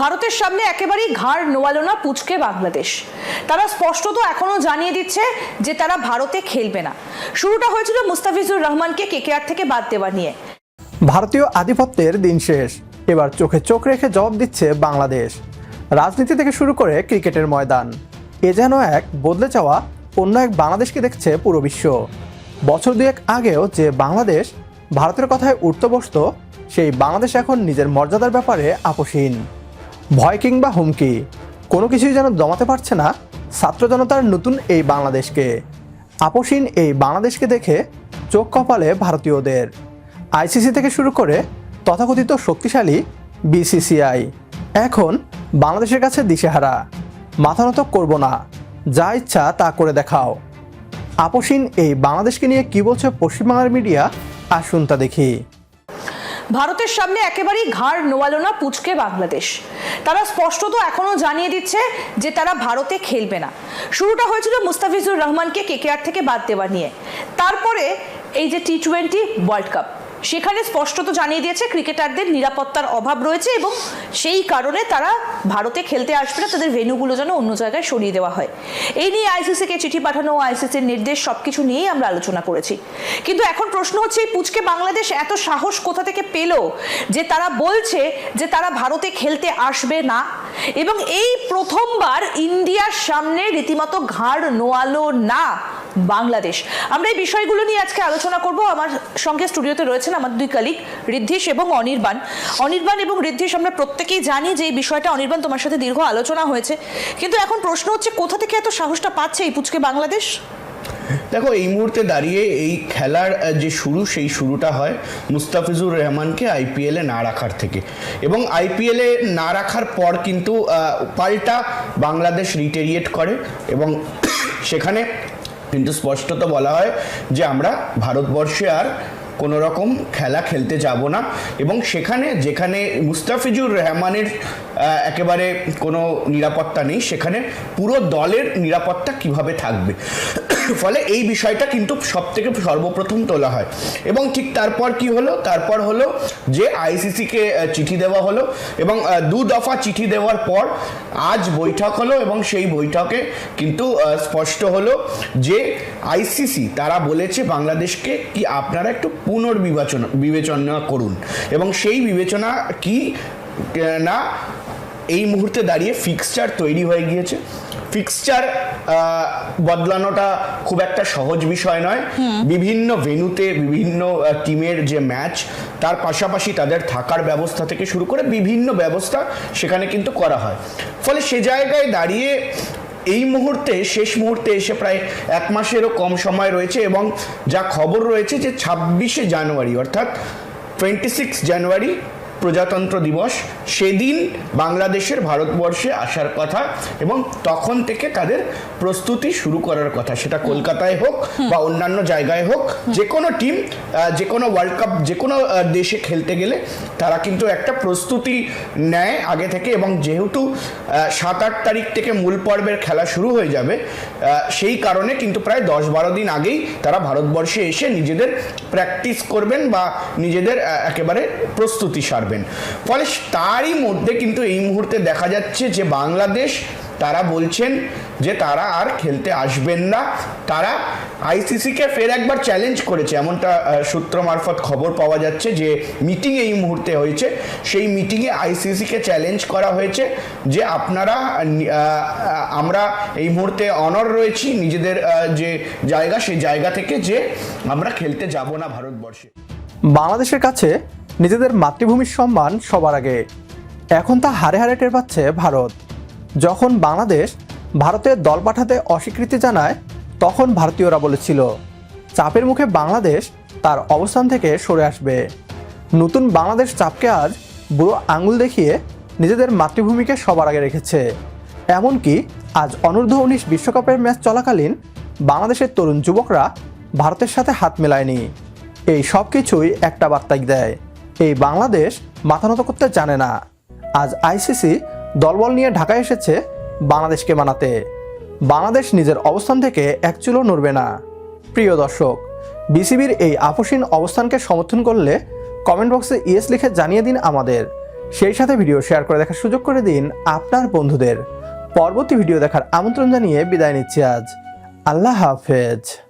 ভারতের সামনে একেবারেই ঘাড় নোয়ালো না পুচকে বাংলাদেশ। তারা স্পষ্টত এখনো জানিয়ে দিচ্ছে যে তারা ভারতে খেলবে না। শুরুটা হয়েছিল মুস্তাফিজুর রহমানকে কেকেআর থেকে বাদ দেওয়া নিয়ে। ভারতীয় আধিপত্যের দিন শেষ, এবার চোখে চোখ রেখে জবাব দিচ্ছে বাংলাদেশ। রাজনীতি থেকে শুরু করে ক্রিকেটের ময়দান, এ যেন এক বদলে যাওয়া অন্য এক বাংলাদেশকে দেখছে পুরো বিশ্ব। বছর দুয়েক আগেও যে বাংলাদেশ ভারতের কথায় উঠতে বসত, সেই বাংলাদেশ এখন নিজের মর্যাদার ব্যাপারে আপোষহীন। ভয় কিংবা হুমকি কোনো কিছুই যেন জমাতে পারছে না ছাত্র জনতার নতুন এই বাংলাদেশকে। আপোষহীন এই বাংলাদেশকে দেখে চোখ কপালে ভারতীয়দের। আইসিসি থেকে শুরু করে তথাকথিত শক্তিশালী বিসিসিআই এখন বাংলাদেশের কাছে দিশেহারা। মাথা নত করব না, যা ইচ্ছা তা করে দেখাও। আপোষহীন এই বাংলাদেশকে নিয়ে কি বলছে পশ্চিমবাংলার মিডিয়া, আসুন তা দেখি। ভারতের সামনে একেবারেই ঘাড় নোয়ালো না পুচকে বাংলাদেশ। তারা স্পষ্টত এখনো জানিয়ে দিচ্ছে যে তারা ভারতে খেলবে না। শুরুটা হয়েছিল মুস্তাফিজুর রহমানকে কেকেআর থেকে বাদ দেওয়া নিয়ে। তারপরে এই যে টি20 ওয়ার্ল্ড কাপ, সেখানে স্পষ্টত জানিয়ে দিয়েছে ক্রিকেটারদের নিরাপত্তার অভাব রয়েছে এবং সেই কারণে তারা ভারতে খেলতে আসবে না, তাদের ভেন্যুগুলো যেন অন্য জায়গায় সরিয়ে দেওয়া হয়। এই নিয়ে আইসিসিকে চিঠি পাঠানো, আইসিসির নির্দেশ সবকিছু নিয়েই আমরা আলোচনা করেছি। কিন্তু এখন প্রশ্ন হচ্ছে, এই পুচকে বাংলাদেশ এত সাহস কোথা থেকে পেল যে তারা বলছে যে তারা ভারতে খেলতে আসবে না, এবং এই প্রথমবার ইন্ডিয়ার সামনে রীতিমতো ঘাড় নোয়ালো না বাংলাদেশ। আমরা এই বিষয়গুলো নিয়ে আজকে আলোচনা করব। আমার সঙ্গে স্টুডিওতে রয়েছেন আমার দুই কলিগ ঋদ্ধিশ এবং অনির্বাণ। অনির্বাণ এবং ঋদ্ধিশ, আমরা প্রত্যেকেই জানি যে এই বিষয়টা অনির্বাণ তোমার সাথে দীর্ঘ আলোচনা হয়েছে, কিন্তু এখন প্রশ্ন হচ্ছে কোথা থেকে এত সাহসটা পাচ্ছে এই পুচকে বাংলাদেশ? দেখো, এই মুহূর্তে দাঁড়িয়ে এই খেলার যে শুরু, সেই শুরুটা হয় মুস্তাফিজুর রহমানকে আইপিএলে না রাখার থেকে, এবং আইপিএলে না রাখার পর কিন্তু পাল্টা বাংলাদেশ রিটেরিয়েট করে এবং সেখানে কিন্তু স্পষ্টত বলা হয় যে আমরা ভারতবর্ষে আর কোনো রকম খেলা খেলতে যাব না। এবং সেখানে যেখানে মুস্তাফিজুর রহমানের একেবারে কোনো নিরাপত্তা নেই, সেখানে পুরো দলের নিরাপত্তা কিভাবে থাকবে, ফলে এই বিষয়টা কিন্তু সবথেকে সর্বপ্রথম তোলা হয়। এবং ঠিক তারপর কি হলো, তারপর হলো যে আইসিসিকে চিঠি দেওয়া হলো, এবং 2 দফা চিঠি দেওয়ার পর আজ বৈঠক হলো, এবং সেই বৈঠকে কিন্তু স্পষ্ট হলো যে আইসিসি তারা বলেছে বাংলাদেশকে কি আপনারা একটু বিবেচনা করুন। এবং সেই বিবেচনা কি না, এই মুহূর্তে দাঁড়িয়ে ফিক্সচার তৈরি হয়ে গিয়েছে। ফিক্সচার বদলানোটা খুব একটা সহজ বিষয় নয়। বিভিন্ন ভেন্যুতে বিভিন্ন টিমের যে ম্যাচ, তার পাশাপাশি তাদের থাকার ব্যবস্থা থেকে শুরু করে বিভিন্ন ব্যবস্থা সেখানে কিন্তু করা হয়। ফলে সে জায়গায় দাঁড়িয়ে এই মুহূর্তে, শেষ মুহূর্তে এসে প্রায় 1 মাসেরও কম সময় রয়েছে, এবং যা খবর রয়েছে যে 26শে জানুয়ারি অর্থাৎ 26 জানুয়ারি প্রজাতন্ত্র দিবস, সেদিন বাংলাদেশের ভারতবর্ষে আসার কথা, এবং তখন থেকে তাদের প্রস্তুতি শুরু করার কথা। সেটা কলকাতায় হোক বা অন্যান্য জায়গায় হোক, যে কোনো টিম যে কোনো ওয়ার্ল্ড কাপ যে কোনো দেশে খেলতে গেলে তারা কিন্তু একটা প্রস্তুতি নেয় আগে থেকে। এবং যেহেতু 7-8 তারিখ থেকে মূল পর্বের খেলা শুরু হয়ে যাবে, সেই কারণে কিন্তু প্রায় 10-12 দিন আগেই তারা ভারতবর্ষে এসে নিজেদের প্র্যাকটিস করবেন বা নিজেদের একেবারে প্রস্তুতি সারবেন। ফলে তারই মধ্যে কিন্তু এই মুহূর্তে দেখা যাচ্ছে যে বাংলাদেশ তারা বলছেন যে তারা আর খেলতে আসবেন না। তারা আইসিসিকে ফের একবার চ্যালেঞ্জ করেছে, এমনটা সূত্র মারফত খবর পাওয়া যাচ্ছে যে মিটিং এই মুহূর্তে হয়েছে। সেই মিটিংয়ে আইসিসিকে চ্যালেঞ্জ করা হয়েছে যে আপনারা, আমরা এই মুহূর্তে অনর রয়েছি নিজেদের যে জায়গা, সেই জায়গা থেকে যে আমরা খেলতে যাব না ভারতবর্ষে। বাংলাদেশের কাছে নিজেদের মাতৃভূমির সম্মান সবার আগে, এখন তা হারে হারে টের পাচ্ছে ভারত। যখন বাংলাদেশ ভারতের দল পাঠাতে অস্বীকৃতি জানায়, তখন ভারতীয়রা বলেছিল চাপের মুখে বাংলাদেশ তার অবস্থান থেকে সরে আসবে। নতুন বাংলাদেশ চাপকে আজ বুড়ো আঙুল দেখিয়ে নিজেদের মাতৃভূমিকে সবার আগে রেখেছে। এমনকি আজ অনূর্ধ্ব-19 বিশ্বকাপের ম্যাচ চলাকালীন বাংলাদেশের তরুণ যুবকরা ভারতের সাথে হাত মেলায়নি। এই সব কিছুই একটা বার্তা দেয়, এই বাংলাদেশ মাথা নত করতে জানে না। আজ আইসিসি দলবল নিয়ে ঢাকায় এসেছে বাংলাদেশকে মানাতে। বাংলাদেশ নিজের অবস্থান থেকে এক চুলও নড়বে না। প্রিয় দর্শক, বিসিবির এই আপোষহীন অবস্থানকে সমর্থন করলে কমেন্ট বক্সে ইয়েস লিখে জানিয়ে দিন আমাদের। সেই সাথে ভিডিও শেয়ার করে দেখার সুযোগ করে দিন আপনার বন্ধুদের। পরবর্তী ভিডিও দেখার আমন্ত্রণ জানিয়ে বিদায় নিচ্ছি আজ। আল্লাহ হাফেজ।